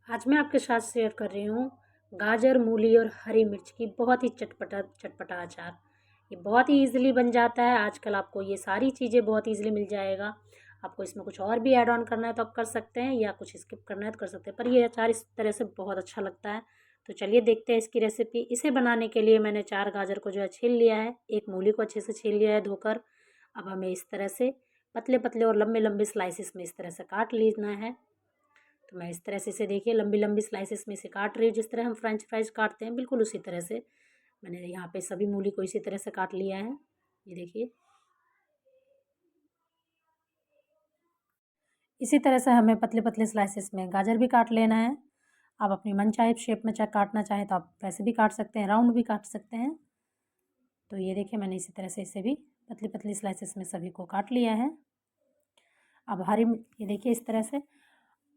आज मैं आपके साथ शेयर कर रही हूँ गाजर, मूली और हरी मिर्च की बहुत ही चटपटा चटपटा अचार। ये बहुत ही ईज़िली बन जाता है। आजकल आपको ये सारी चीज़ें बहुत ईज़िली मिल जाएगा। आपको इसमें कुछ और भी ऐड ऑन करना है तो आप कर सकते हैं, या कुछ स्किप करना है तो कर सकते हैं, पर ये अचार इस तरह से बहुत अच्छा लगता है। तो चलिए देखते हैं इसकी रेसिपी। इसे बनाने के लिए मैंने 4 गाजर को जो है छील लिया है, 1 मूली को अच्छे से छील लिया है धोकर। अब हमें इस तरह से पतले-पतले और लंबे-लंबे स्लाइसेस में इस तरह से काट लेना है। तो मैं इस तरह से इसे देखिए लंबी लंबी स्लाइसेस में इसे काट रही हूँ, जिस तरह हम फ्रेंच फ्राइज काटते हैं बिल्कुल उसी तरह से मैंने यहाँ पे सभी मूली को इसी तरह से काट लिया है। ये देखिए इसी तरह से हमें पतले पतले स्लाइसेस में गाजर भी काट लेना है। आप अपनी मनचाहे शेप में चाहे काटना चाहें तो आप वैसे भी काट सकते हैं, राउंड भी काट सकते हैं। तो ये देखिए मैंने इसी तरह से इसे भी पतली पतली स्लाइसेस में सभी को काट लिया है। अब ये देखिए इस तरह से।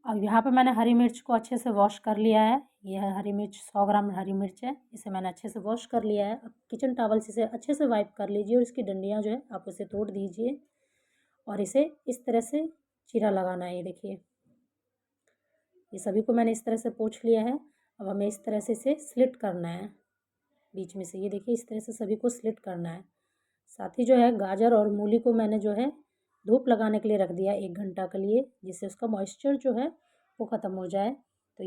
अब यहाँ पे मैंने हरी मिर्च को अच्छे से वॉश कर लिया है। यह हरी मिर्च 100 ग्राम हरी मिर्च है, इसे मैंने अच्छे से वॉश कर लिया है। अब किचन टॉवल से इसे अच्छे से वाइप कर लीजिए और इसकी डंडियाँ जो है आप उसे तोड़ दीजिए और इसे इस तरह से चीरा लगाना है। ये देखिए ये सभी को मैंने इस तरह से पोंछ लिया है। अब हमें इस तरह से इसे स्लिट करना है बीच में से। ये देखिए इस तरह से सभी को स्लिट करना है। साथ ही जो है गाजर और मूली को मैंने जो है धूप लगाने के लिए रख दिया 1 घंटा के लिए, जिससे उसका मॉइस्चर जो है वो ख़त्म हो जाए। तो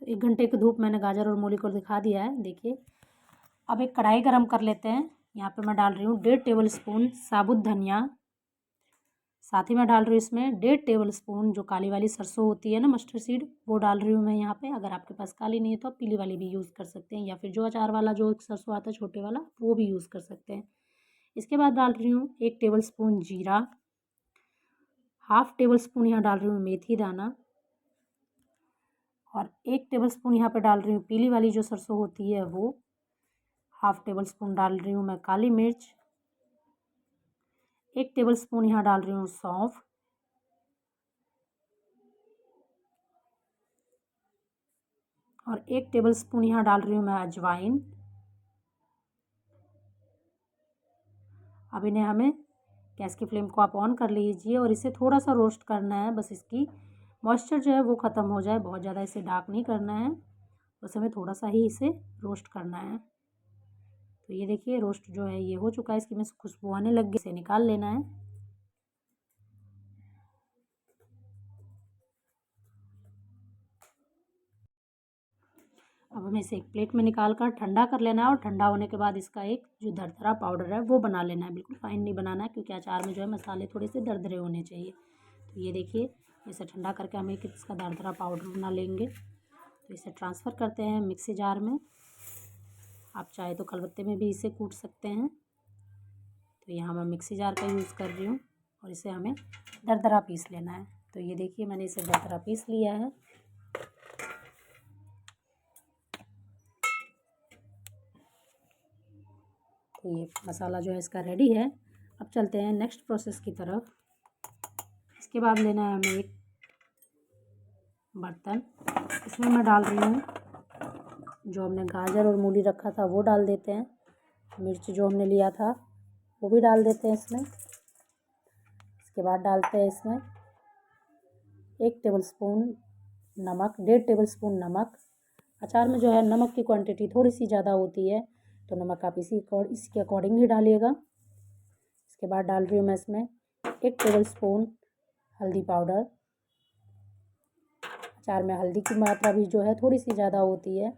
1 घंटे की धूप मैंने गाजर और मूली को दिखा दिया है। देखिए अब एक कढ़ाई गरम कर लेते हैं। यहाँ पे मैं डाल रही हूँ 1.5 टेबल स्पून साबुत धनिया। साथ ही मैं डाल रही हूँ इसमें 1.5 टेबल स्पून जो काली वाली सरसों होती है ना, मस्टर्ड सीड, वो डाल रही हूँ मैं यहाँ पे। अगर आपके पास काली नहीं है तो आप पीली वाली भी यूज़ कर सकते हैं, या फिर जो अचार वाला जो एक सरसों आता है छोटे वाला वो भी यूज़ कर सकते हैं। इसके बाद डाल रही हूँ 1 टेबल स्पून जीरा, हाफ टेबल स्पून यहाँ डाल रही हूँ मेथी दाना, और 1 टेबल स्पून यहाँ पे डाल रही हूँ पीली वाली जो सरसों होती है वो। हाफ टेबल स्पून डाल रही हूँ मैं काली मिर्च। 1 टेबल स्पून यहाँ डाल रही हूँ सौंफ, और 1 टेबल स्पून यहाँ डाल रही हूँ मैं अजवाइन। अब इन्हें हमें गैस की फ्लेम को आप ऑन कर लीजिए और इसे थोड़ा सा रोस्ट करना है। बस इसकी मॉइस्चर जो है वो ख़त्म हो जाए, बहुत ज़्यादा इसे डार्क नहीं करना है, बस हमें थोड़ा सा ही इसे रोस्ट करना है। तो ये देखिए रोस्ट जो है ये हो चुका है, इसकी में से खुशबू आने लग गई, इसे निकाल लेना है। अब हमें इसे एक प्लेट में निकाल कर ठंडा कर लेना है, और ठंडा होने के बाद इसका एक जो दरदरा पाउडर है वो बना लेना है। बिल्कुल फाइन नहीं बनाना है, क्योंकि अचार में जो है मसाले थोड़े से दरदरे होने चाहिए। तो ये देखिए इसे ठंडा करके हमें इसका दरदरा पाउडर बना लेंगे। तो इसे ट्रांसफ़र करते हैं मिक्सी जार में। आप चाहे तो कलबत्ते में भी इसे कूट सकते हैं। तो यहाँ मैं मिक्सी जार का यूज़ कर रही हूँ और इसे हमें दरदरा पीस लेना है। तो ये देखिए मैंने इसे दरदरा पीस लिया है। तो ये मसाला जो है इसका रेडी है। अब चलते हैं नेक्स्ट प्रोसेस की तरफ। इसके बाद लेना है हमें एक बर्तन, इसमें मैं डाल रही हूँ जो हमने गाजर और मूली रखा था वो डाल देते हैं। मिर्च जो हमने लिया था वो भी डाल देते हैं इसमें। इसके बाद डालते हैं इसमें 1 टेबल स्पून नमक, 1.5 टेबल स्पून नमक। अचार में जो है नमक की क्वांटिटी थोड़ी सी ज़्यादा होती है, तो नमक आप इसके अकॉर्डिंग ही डालिएगा। इसके बाद डाल रही हूँ मैं इसमें 1 टेबल स्पून हल्दी पाउडर। अचार में हल्दी की मात्रा भी जो है थोड़ी सी ज़्यादा होती है।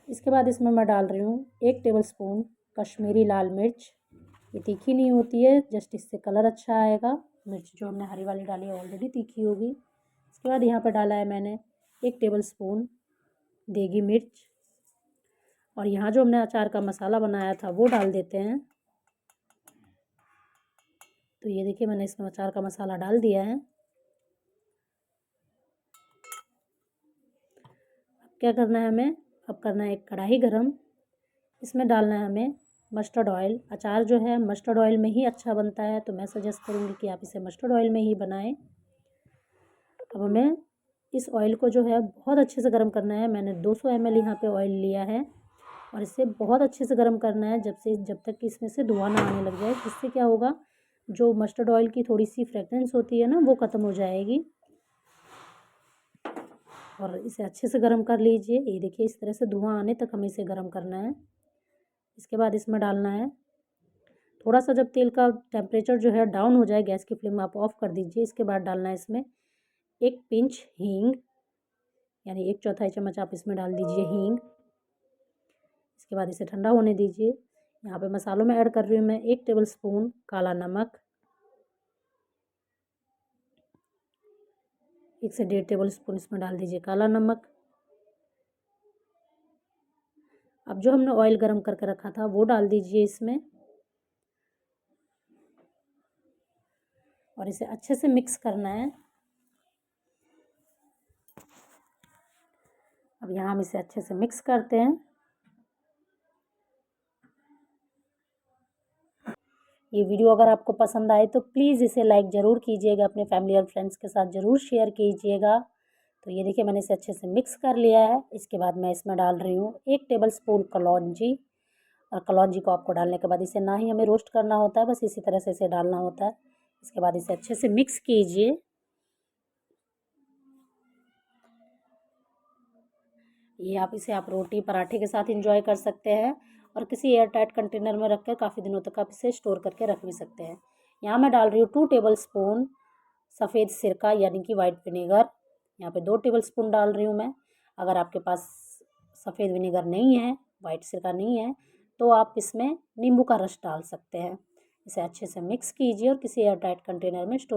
इसके बाद इसमें मैं डाल रही हूँ 1 टेबल स्पून कश्मीरी लाल मिर्च। ये तीखी नहीं होती है, जस्ट इससे कलर अच्छा आएगा। मिर्च जो हमने हरी वाली डाली है ऑलरेडी तीखी होगी। इसके बाद यहाँ पर डाला है मैंने 1 टेबल स्पून देगी मिर्च, और यहाँ जो हमने अचार का मसाला बनाया था वो डाल देते हैं। तो ये देखिए मैंने इसमें अचार का मसाला डाल दिया है। अब क्या करना है हमें, अब करना है एक कढ़ाई गरम। इसमें डालना है हमें मस्टर्ड ऑयल। अचार जो है मस्टर्ड ऑयल में ही अच्छा बनता है, तो मैं सजेस्ट करूँगी कि आप इसे मस्टर्ड ऑयल में ही बनाएं। अब हमें इस ऑयल को जो है बहुत अच्छे से गर्म करना है। मैंने 200 ml यहाँ पे ऑयल लिया है, और इसे बहुत अच्छे से गर्म करना है जब तक कि इसमें से धुआं ना आने लग जाए। जिससे क्या होगा, जो मस्टर्ड ऑयल की थोड़ी सी फ्रेगरेंस होती है ना वो ख़त्म हो जाएगी। और इसे अच्छे से गर्म कर लीजिए। ये देखिए इस तरह से धुआं आने तक हमें इसे गर्म करना है। इसके बाद इसमें डालना है थोड़ा सा, जब तेल का टेम्परेचर जो है डाउन हो जाए, गैस की फ्लेम आप ऑफ कर दीजिए। इसके बाद डालना है इसमें 1 पिंच हींग, यानी 1/4 चम्मच आप इसमें डाल दीजिए हींग। इसके बाद इसे ठंडा होने दीजिए। यहाँ पे मसालों में ऐड कर रही हूँ मैं 1 टेबलस्पून काला नमक, 1 से 1.5 टेबलस्पून इसमें डाल दीजिए काला नमक। अब जो हमने ऑयल गरम करके रखा था वो डाल दीजिए इसमें और इसे अच्छे से मिक्स करना है। अब यहाँ हम इसे अच्छे से मिक्स करते हैं। ये वीडियो अगर आपको पसंद आए तो प्लीज़ इसे लाइक ज़रूर कीजिएगा, अपने फैमिली और फ्रेंड्स के साथ ज़रूर शेयर कीजिएगा। तो ये देखिए मैंने इसे अच्छे से मिक्स कर लिया है। इसके बाद मैं इसमें डाल रही हूँ 1 टेबलस्पून कलौंजी, और कलौंजी को आपको डालने के बाद इसे ना ही हमें रोस्ट करना होता है, बस इसी तरह से इसे डालना होता है। इसके बाद इसे अच्छे से मिक्स कीजिए। ये आप रोटी पराठे के साथ एंजॉय कर सकते हैं और किसी एयर टाइट कंटेनर में रखकर काफ़ी दिनों तक आप इसे स्टोर करके रख भी सकते हैं। यहाँ मैं डाल रही हूँ 2 टेबलस्पून सफ़ेद सिरका यानी कि वाइट विनेगर। यहाँ पे 2 टेबलस्पून डाल रही हूँ मैं। अगर आपके पास सफ़ेद विनेगर नहीं है, वाइट सिरका नहीं है, तो आप इसमें नींबू का रस डाल सकते हैं। इसे अच्छे से मिक्स कीजिए और किसी एयर टाइट कंटेनर में स्टोर